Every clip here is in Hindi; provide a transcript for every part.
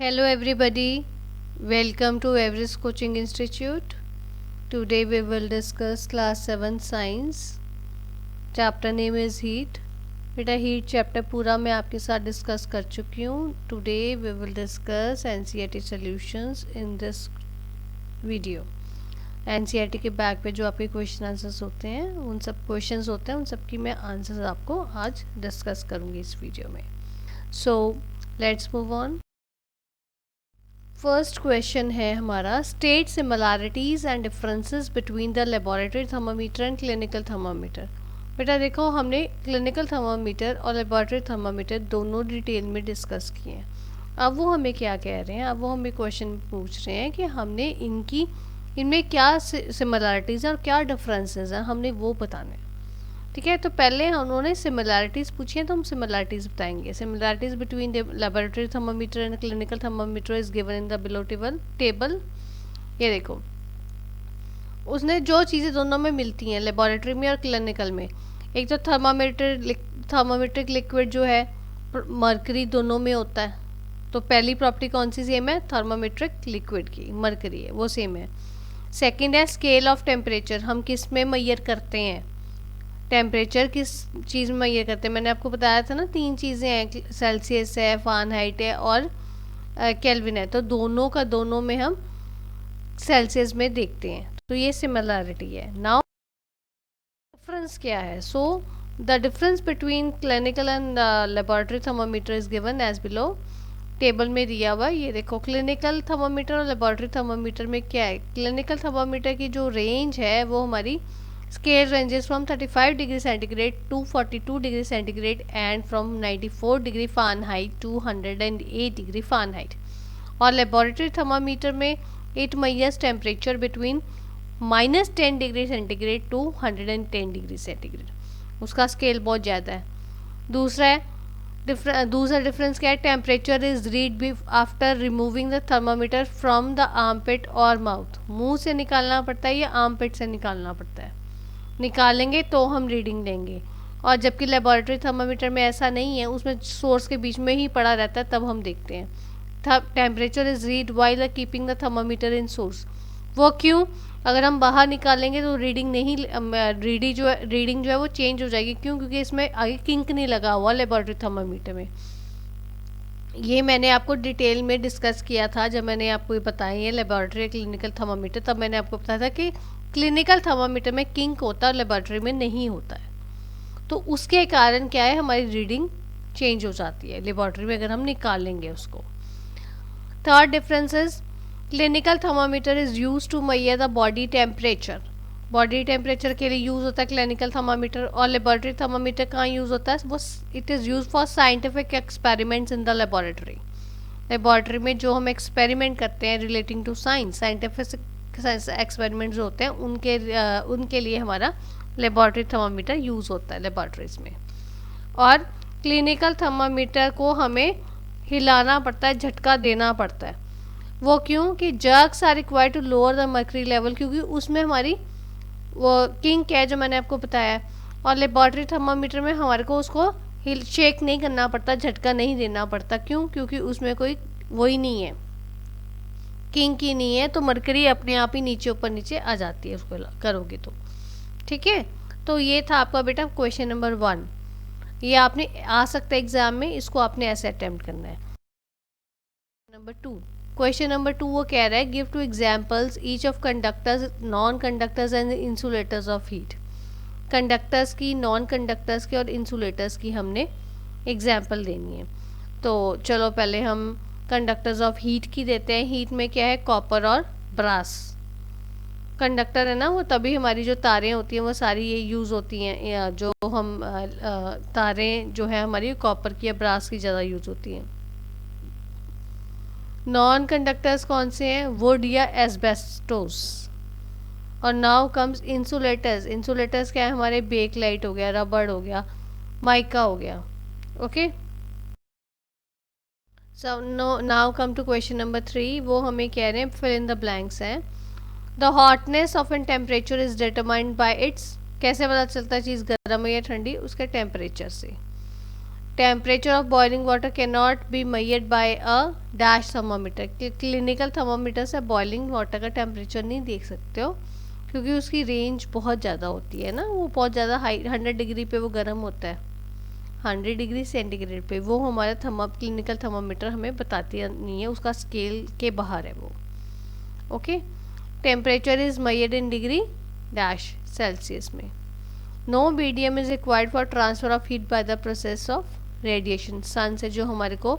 Hello everybody, welcome to Everest Coaching Institute. Today we will discuss class 7 science. Chapter name is heat. बेटा हीट चैप्टर पूरा मैं आपके साथ डिस्कस कर चुकी हूँ. Today we will discuss NCERT solutions in this video. NCERT के बैक पे जो आपके क्वेश्चन आंसर्स होते हैं, उन सब क्वेश्चंस होते हैं, उन सब की मैं आंसर्स आपको आज डिस्कस करूँगी इस वीडियो में. So let's move on. First question है हमारा, state similarities and differences between the laboratory thermometer and clinical thermometer. बेटा देखो, हमने क्लिनिकल थर्मामीटर और लेबोरेटरी थर्मामीटर दोनों डिटेल में डिस्कस किए हैं. अब वो हमें क्या कह रहे हैं, अब वो हमें क्वेश्चन पूछ रहे हैं कि हमने इनमें क्या सिमिलैरिटीज़ और क्या डिफरेंसेस हैं, हमने वो बताने हैं. ठीक है, तो पहले उन्होंने सिमिलैरिटीज़ पूछी हैं तो हम सिमिलैरिटीज़ बताएंगे. Similarities between the laboratory thermometer and clinical thermometer is given in the below table. ये देखो, उसने जो चीज़ें दोनों में मिलती हैं लेबोरेटरी में और क्लिनिकल में, एक तो थर्मामेट्रिक लिक्विड जो है मरकरी दोनों में होता है. तो पहली प्रॉपर्टी कौन सी सेम है, थर्मामेट्रिक लिक्विड की मरकरी है वो सेम है. सेकेंड है स्केल ऑफ टेम्परेचर, हम किस में मैयर करते हैं, टेम्परेचर किस चीज़ में मैयर करते हैं. मैंने आपको बताया था ना, 3 चीज़ें हैं, सेल्सियस है, फ़ारेनहाइट है और केल्विन है. तो दोनों का दोनों में हम सेल्सियस में देखते हैं. तो ये सिमिलैरिटी है. नाउ डिफरेंस क्या है. So the difference between clinical and laboratory thermometer is given as below. Table में दिया हुआ ये देखो, क्लिनिकल थर्मामीटर और लेबोरेटरी थर्मामीटर में क्या है. क्लिनिकल थर्मामीटर की जो रेंज है वो हमारी scale ranges from 35 degree centigrade to 42 degree centigrade and from 94 degree Fahrenheit to 108 degree Fahrenheit. और लेबोरेटरी थर्मामीटर में it measures temperature between -10 degree centigrade to 110 degree centigrade. उसका स्केल बहुत ज़्यादा है. दूसरा डिफरेंस क्या है, temperature is read be after removing the thermometer from the armpit और माउथ. मुंह से निकालना पड़ता है या आर्मपिट से निकालना पड़ता है, निकालेंगे तो हम रीडिंग देंगे. और जबकि लेबोरेटरी थर्मामीटर में ऐसा नहीं है, उसमें सोर्स के बीच में ही पड़ा रहता है, तब हम देखते हैं. Temperature is read while keeping the thermometer in source. वो क्यों, अगर हम बाहर निकालेंगे तो रीडिंग जो है वो चेंज हो जाएगी. क्यों, क्योंकि इसमें आगे किंक नहीं लगा हुआ लेबोरेटरी थर्मामीटर में. ये मैंने आपको डिटेल में डिस्कस किया था जब मैंने आपको ये बताई है लेबोरेटरी क्लिनिकल थर्मामीटर. तब मैंने आपको बताया था कि क्लिनिकल थर्मामीटर में किंक होता है और लेबोरेटरी में नहीं होता है. तो उसके कारण क्या है, हमारी रीडिंग चेंज हो जाती है लेबोरेटरी में अगर हम निकालेंगे उसको. Third difference is clinical thermometer is use to measure the body temperature. Body temperature के लिए यूज़ होता है क्लिनिकल थर्मामीटर. और लेबोरेटरी थर्मामीटर कहाँ यूज़ होता है, वो it is use for scientific experiments in the laboratory. Laboratory में जो हम एक्सपेरिमेंट करते हैं relating to science, scientific experiments होते हैं, उनके लिए हमारा लेबोरेटरी थर्मामीटर यूज़ होता है लेबोरेटरीज में. और क्लिनिकल थर्मामीटर को हमें हिलाना पड़ता है, झटका देना पड़ता है. वो क्यों, कि jerks are required to lower the mercury level, क्योंकि उसमें हमारी वो किंक है जो मैंने आपको बताया. और लेबोरेटरी थर्मामीटर में हमारे को उसको शेक नहीं करना पड़ता, झटका नहीं देना पड़ता. क्यों, क्योंकि उसमें कोई वही नहीं है, किंक ही नहीं है, तो मरकरी अपने आप ही नीचे ऊपर नीचे आ जाती है उसको करोगे तो. ठीक है, तो ये था आपका बेटा क्वेश्चन नंबर 1. ये आपने आ सकता है एग्जाम में, इसको आपने ऐसे अटेम्प्ट करना है. नंबर 2, क्वेश्चन नंबर 2 वो कह रहा है, give 2 examples each of conductors, non conductors and insulators of heat. Conductors की, नॉन कंडक्टर्स की और इंसुलेटर्स की हमने एग्जाम्पल देनी है. तो चलो पहले हम कंडक्टर्स ऑफ हीट की देते हैं. हीट में क्या है, कॉपर और ब्रास. कंडक्टर है ना, वो तभी हमारी जो तारें होती हैं वो सारी ये यूज़ होती हैं, या जो हम तारें जो है हमारी कॉपर की या ब्रास की ज़्यादा यूज़ होती हैं. नॉन कंडक्टर्स कौन से हैं, वुड या एस्बेस्टोस. और नाउ कम्स इंसुलेटर्स. इंसुलेटर्स क्या है, हमारे बेक लाइट हो गया, रबड़ हो गया, माइका हो गया. Okay, so now come to question number 3. वो हमें कह रहे हैं, फिल इन द ब्लैंक्स हैं. The hotness of an temperature is determined by its. कैसे पता चलता है चीज़ गर्म है या ठंडी, उसके टेम्परेचर से. Temperature of boiling water can not be measured by a dash thermometer. Clinical thermometer से बॉइलिंग वाटर का टेम्परेचर नहीं देख सकते हो, क्योंकि उसकी रेंज बहुत ज़्यादा होती है ना, वो बहुत ज़्यादा हाई 100 डिग्री पे वो गर्म होता है, 100 डिग्री सेंटीग्रेड पे। वो हमारा क्लिनिकल थर्मामीटर हमें बताती नहीं है, उसका स्केल के बाहर है वो। Okay, temperature is measured in degree dash celsius में। No medium is required for transfer of heat by the process of radiation. Sun से जो हमारे को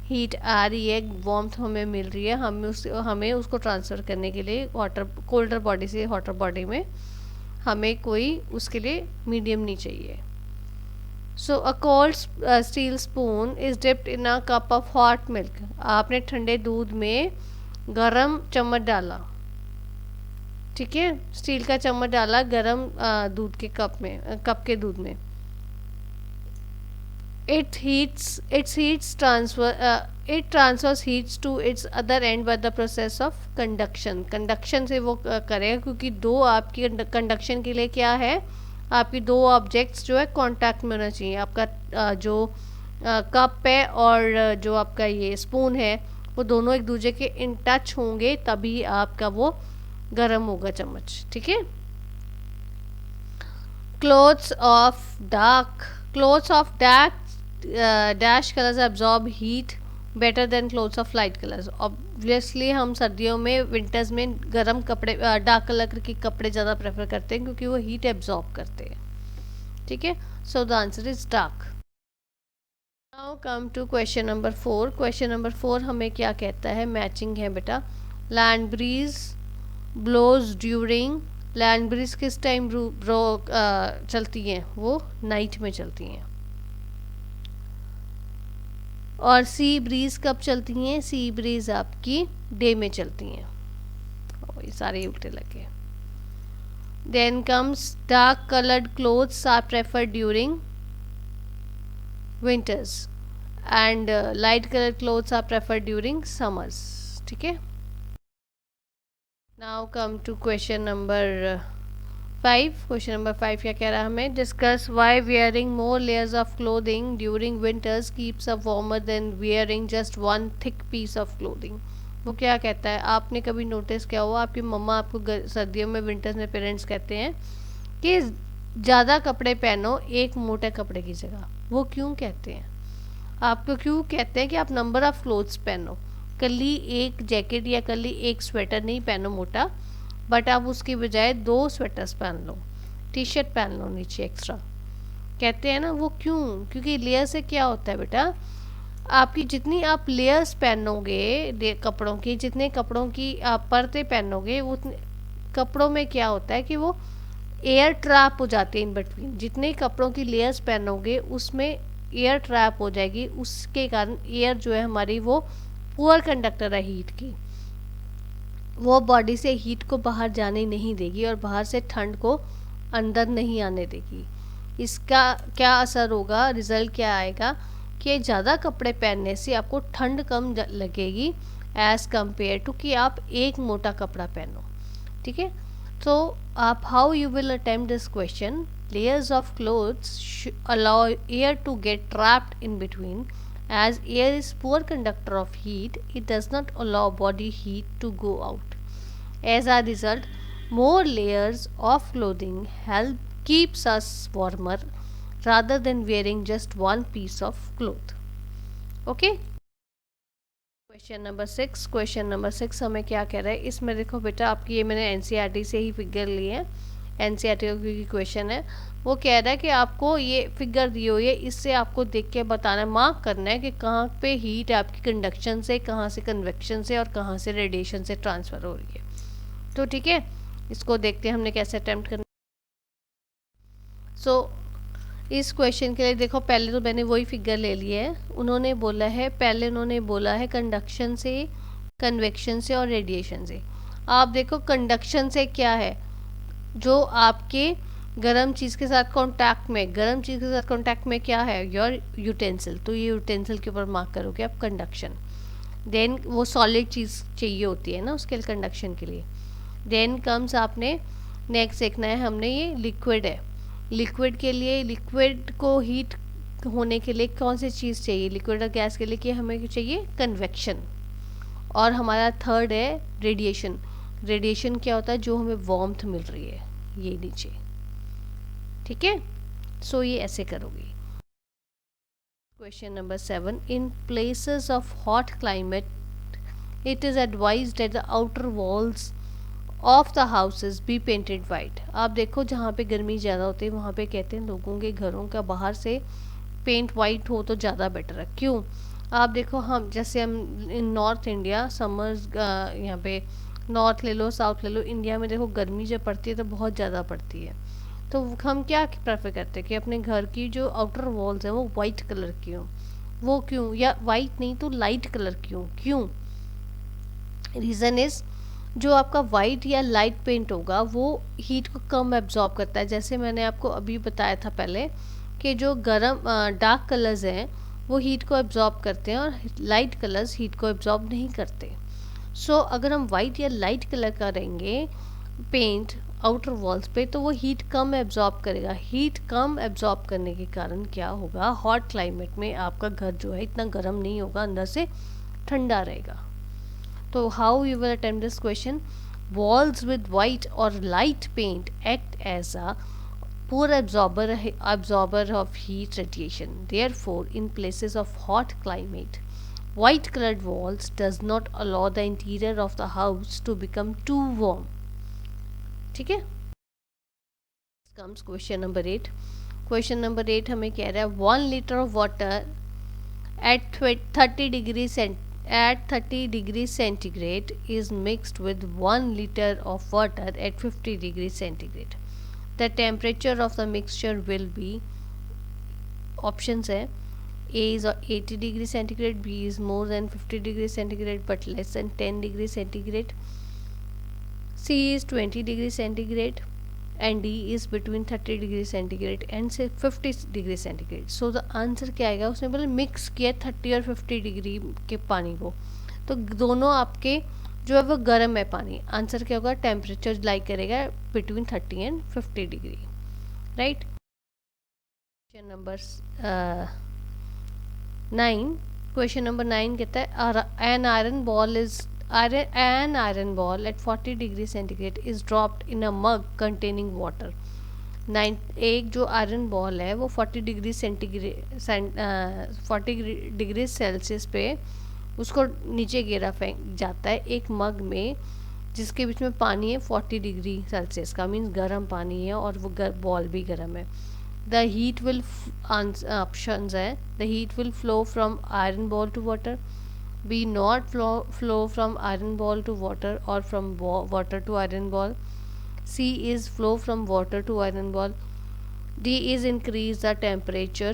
हीट आ रही है, वार्मथ हमें मिल रही है, हमें उसको ट्रांसफ़र करने के लिए कोल्डर बॉडी से हॉटर बॉडी में हमें कोई उसके लिए मीडियम नहीं चाहिए। So a cold steel spoon is dipped in a cup of hot milk. आपने ठंडे दूध में गरम चम्मच डाला, ठीक है, स्टील का चम्मच डाला गरम दूध के कप के दूध में। it transfers heats to its other end by the process of conduction से वो करेगा, क्योंकि दो आपकी कंडक्शन के लिए क्या है, आपकी दो ऑब्जेक्ट्स जो है कांटेक्ट में होना चाहिए। आपका जो कप है और जो आपका ये स्पून है, वो दोनों एक दूसरे के इन टच होंगे, तभी आपका वो गर्म होगा चम्मच, ठीक है। Clothes of dark dash colours absorb heat better than clothes of light colors। Obviously हम सर्दियों में, विंटर्स में गर्म कपड़े, डार्क कलर के कपड़े ज़्यादा प्रेफर करते हैं, क्योंकि वो हीट एब्जॉर्ब करते हैं, ठीक है। So the answer is dark. Now come to question number 4। Question number 4 हमें क्या कहता है, मैचिंग है बेटा। Land breeze blows during, land breeze किस टाइम चलती हैं, वो नाइट में चलती हैं। और सी ब्रीज कब चलती हैं, सी ब्रीज आपकी डे में चलती हैं। ये सारे उल्टे लगे। Then comes dark coloured clothes are preferred during winters and light coloured clothes are preferred during summers, ठीक है। Now come to question number 5। Question number 5 क्या कह रहा है हमें, discuss why wearing more layers of clothing during winters keeps up warmer then wearing just one thick piece of clothing. वो क्या कहता है, आपने कभी नोटिस किया हुआ, आपकी मम्मा आपको सर्दियों में, विंटर्स में पेरेंट्स कहते हैं कि ज़्यादा कपड़े पहनो एक मोटे कपड़े की जगह। वो क्यों कहते हैं, आपको क्यों कहते हैं कि आप नंबर ऑफ़ क्लोथ्स पहनो, कल्ली एक जैकेट या कल्ली एक स्वेटर नहीं पहनो मोटा, बट आप उसकी बजाय 2 स्वेटर्स पहन लो, टी शर्ट पहन लो नीचे एक्स्ट्रा, कहते हैं ना। वो क्यों, क्योंकि लेयर से क्या होता है बेटा, आपकी जितनी आप लेयर्स पहनोगे कपड़ों की, जितने कपड़ों की आप परतें पहनोगे, वो कपड़ों में क्या होता है कि वो एयर ट्रैप हो जाती है इन बिटवीन। जितने कपड़ों की लेयर्स पहनोगे उसमें एयर ट्रैप हो जाएगी, उसके कारण एयर जो है हमारी वो पुअर कंडक्टर है हीट की, वो बॉडी से हीट को बाहर जाने नहीं देगी और बाहर से ठंड को अंदर नहीं आने देगी। इसका क्या असर होगा, रिज़ल्ट क्या आएगा कि ज़्यादा कपड़े पहनने से आपको ठंड कम लगेगी एज़ कम्पेयर टू कि आप एक मोटा कपड़ा पहनो, ठीक है। तो आप how you will attempt this question, layers of clothes allow air to get trapped in between. As air is poor conductor of heat, it does not allow body heat to go out. As a result, more layers of clothing keeps us warmer rather than wearing just one piece of cloth. Okay? Question number 6। Question number 6 हमें क्या कह रहा है, इसमें देखो बेटा, आपकी ये मैंने एनसीईआरटी से ही फिगर लिए हैं, एनसीईआरटी का क्वेश्चन है। वो कह रहा है कि आपको ये फिगर दी हुई है, इससे आपको देख के बताना, मार्क करना है कि कहाँ पे हीट आपकी कंडक्शन से, कहाँ से कन्वेक्शन से और कहाँ से रेडिएशन से ट्रांसफ़र हो रही है। तो ठीक है, इसको देखते हैं हमने कैसे अटेम्प्ट करना। सो इस क्वेश्चन के लिए देखो, पहले तो मैंने वही फिगर ले लिया है। उन्होंने बोला है, पहले उन्होंने बोला है कंडक्शन से, कन्वेक्शन से और रेडिएशन से। आप देखो कंडक्शन से क्या है, जो आपके गर्म चीज़ के साथ कांटेक्ट में, गर्म चीज़ के साथ कांटेक्ट में क्या है, योर यूटेंसिल। तो ये यूटेंसिल के ऊपर मार्क करोगे आप कंडक्शन। देन वो सॉलिड चीज़ चाहिए होती है ना उसके लिए, कंडक्शन के लिए। देन कम्स, आपने नेक्स्ट देखना है हमने, ये लिक्विड है। लिक्विड के लिए, लिक्विड को हीट होने के लिए कौन सी चीज़ चाहिए लिक्विड और गैस के लिए, कि हमें चाहिए कन्वेक्शन। और हमारा थर्ड है रेडिएशन। रेडिएशन क्या होता है, जो हमें वार्मथ मिल रही है, ये नीचे, ठीक है। सो ये ऐसे करोगे। Question number 7, in places of hot climate it is advised that the outer walls of the houses be painted white. आप देखो जहाँ पे गर्मी ज़्यादा होती है वहाँ पे कहते हैं लोगों के घरों का बाहर से पेंट वाइट हो तो ज़्यादा बेटर है। क्यों? आप देखो, हम जैसे हम इन नॉर्थ इंडिया समर्स, यहाँ पे नॉर्थ ले लो साउथ ले लो, इंडिया में देखो गर्मी जब पड़ती है तो बहुत ज़्यादा पड़ती है। तो हम क्या प्रेफर करते हैं कि अपने घर की जो आउटर वॉल्स हैं वो वाइट कलर की हो। वो क्यों? या वाइट नहीं तो लाइट कलर की हो। क्यों? रीज़न इज़, जो आपका वाइट या लाइट पेंट होगा वो हीट को कम एब्जॉर्ब करता है। जैसे मैंने आपको अभी बताया था पहले कि जो गरम डार्क कलर्स हैं वो हीट को एब्जॉर्ब करते हैं और लाइट कलर्स हीट को एब्जॉर्ब नहीं करते। सो अगर हम वाइट या लाइट कलर करेंगे पेंट आउटर वॉल्स पे तो वो हीट कम एब्जॉर्ब करेगा। हीट कम एब्जॉर्ब करने के कारण क्या होगा, हॉट क्लाइमेट में आपका घर जो है इतना गर्म नहीं होगा, अंदर से ठंडा रहेगा। तो how you will attempt this question, walls with white or light paint act as a poor absorber of heat radiation. Therefore, in places of hot climate, white colored walls does not allow the interior of the house to become too warm. ठीक है। comes question number 8. Question number 8 हमें कह रहा है 1 liter of water at 30 degrees centigrade is mixed with 1 liter of water at 50 degrees centigrade. The temperature of the mixture will be, options है, A is 80 degrees centigrade, B is more than 50 degrees centigrade but less than 10 degrees centigrade, C is 20 degrees centigrade, and D is between 30 degree centigrade and से 50 degree centigrade. So the answer क्या आएगा, उसने बोले मिक्स किया 30 और 50 डिग्री के पानी को, तो दोनों आपके जो है वो गर्म है पानी। आंसर क्या होगा, टेम्परेचर लाइक करेगा between 30 and 50 degree, right. Question number 9, question number 9 कहता है an iron ball is an iron ball at 40 degree centigrade is dropped in a mug containing water. एक जो आयरन बॉल है वो 40 डिग्री सेंटीग्रेड 40 डिग्री सेल्सियस पे उसको नीचे गिरा फेंक जाता है एक मग में जिसके बीच में पानी है 40 डिग्री सेल्सियस का, मीन्स गर्म पानी है और वो बॉल भी गर्म है। द हीट विल, ऑप्शंस है, the heat will flow from iron ball to water, B not flow from iron ball to water or from water to iron ball, C is flow from water to iron ball, D is increase the temperature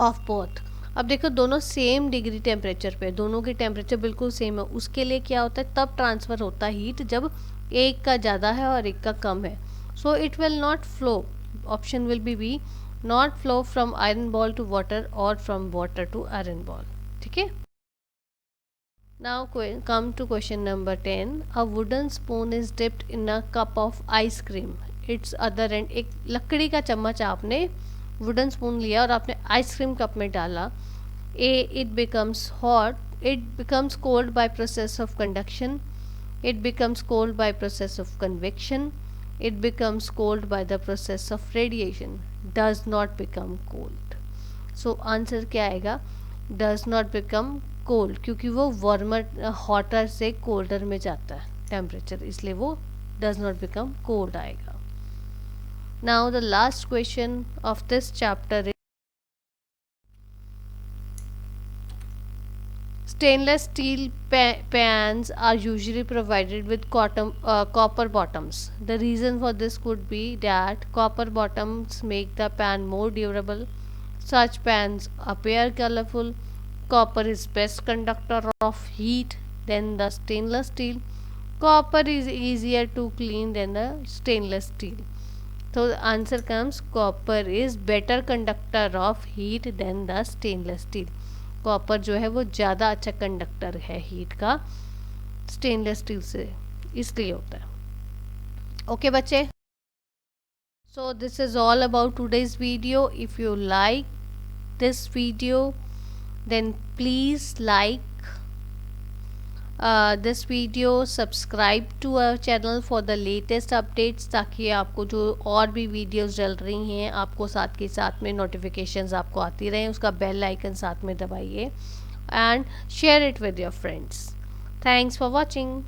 of both। अब देखो दोनों सेम डिग्री टेम्परेचर पे, दोनों की टेम्परेचर बिल्कुल सेम है, उसके लिए क्या होता है, तब ट्रांसफ़र होता है हीट जब एक का ज़्यादा है और एक का कम है। So it will not flow, option will be not flow from iron ball to water और from water to iron ball, ठीक है। Now come to question number 10. A wooden spoon is dipped in a cup of ice cream. Its other end, एक लकड़ी का चम्मच आपने वुडन स्पून लिया और आपने आइसक्रीम कप में डाला। A, it becomes hot. It becomes cold by process of conduction. It becomes cold by process of convection. It becomes cold by the process of radiation. Does not become cold. So answer क्या आएगा, does not become कोल्ड, क्योंकि वो वार्मर हॉटर से कोल्डर में जाता है टेम्परेचर, इसलिए वो डज नॉट बिकम कोल्ड आएगा। Now the last question of this chapter, stainless steel pans are usually provided with copper bottoms. The reason for this could be that copper bottoms make the pan more durable. Such pans appear colorful. Copper is best conductor of heat than the stainless steel. Copper is easier to clean than the stainless steel. So the answer comes copper is better conductor of heat than the stainless steel. Copper जो है वो ज़्यादा अच्छा कंडक्टर है हीट का स्टेनलेस स्टील से, इसलिए होता है। ओके बच्चे, so this is all about today's video. If you like this video, then please like this video, subscribe to our channel for the latest updates, ताकि आपको जो और भी वीडियोस डल रही हैं आपको साथ के साथ में नोटिफिकेशंस आपको आती रहें। उसका बेल आइकन साथ में दबाइए and share it with your friends. Thanks for watching.